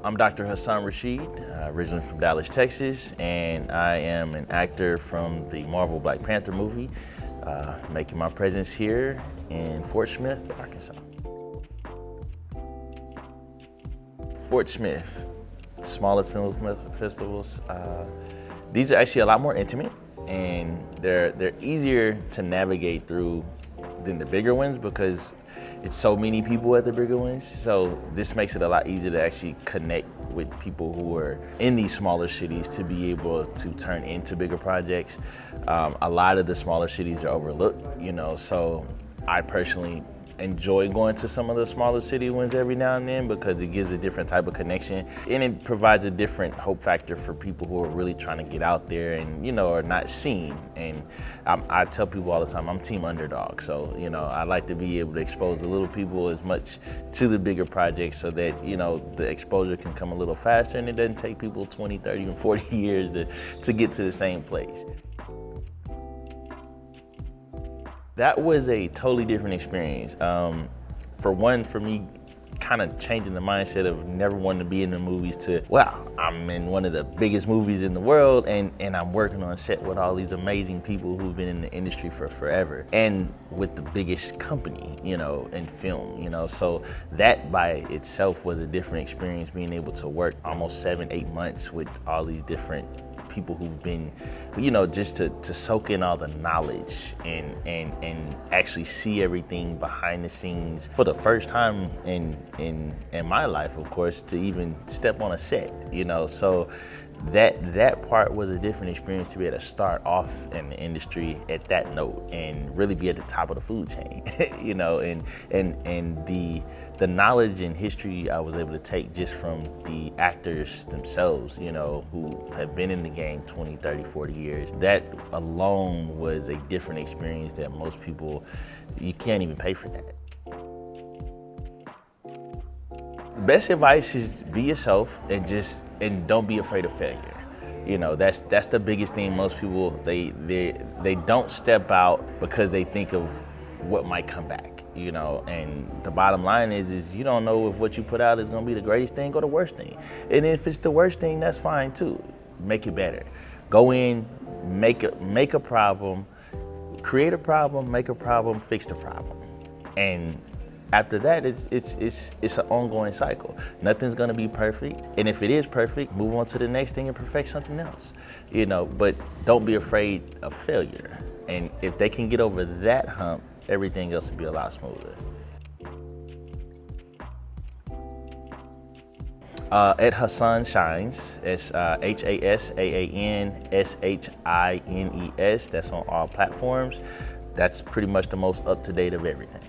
I'm Dr. Hasaan Rasheed, originally from Dallas, Texas, and I am an actor from the Marvel Black Panther movie, making my presence here in Fort Smith, Arkansas. Fort Smith, smaller film festivals. These are actually a lot more intimate, and they're easier to navigate through than the bigger ones because it's so many people at the bigger ones. So this makes it a lot easier to actually connect with people who are in these smaller cities to be able to turn into bigger projects. A lot of the smaller cities are overlooked, so I personally enjoy going to some of the smaller city ones every now and then because it gives a different type of connection, and it provides a different hope factor for people who are really trying to get out there and are not seen. And I tell people all the time, I'm team underdog, so I like to be able to expose the little people as much to the bigger projects so that the exposure can come a little faster and it doesn't take people 20, 30, and 40 years to get to the same place. That was a totally different experience. For one, for me, kind of changing the mindset of never wanting to be in the movies to, wow, I'm in one of the biggest movies in the world and I'm working on set with all these amazing people who've been in the industry for forever and with the biggest company, in film, so that by itself was a different experience, being able to work almost 7-8 months with all these different people who've been, just to soak in all the knowledge and actually see everything behind the scenes for the first time in my life, of course, to even step on a set, so that part was a different experience, to be able to start off in the industry at that note and really be at the top of the food chain, and the knowledge and history I was able to take just from the actors themselves, who have been in the game 20, 30, 40 years. That alone was a different experience that most people, you can't even pay for that. Best advice is be yourself and don't be afraid of failure. That's the biggest thing. Most people, they don't step out because they think of what might come back. And the bottom line is you don't know if what you put out is going to be the greatest thing or the worst thing. And if it's the worst thing, that's fine too. Make it better. Go in, make a problem, create a problem, make a problem, fix the problem. And after that, it's an ongoing cycle. Nothing's going to be perfect. And if it is perfect, move on to the next thing and perfect something else. But don't be afraid of failure. And if they can get over that hump, everything else will be a lot smoother. At Hasaan Shines, it's HASAANSHINES. That's on all platforms. That's pretty much the most up-to-date of everything.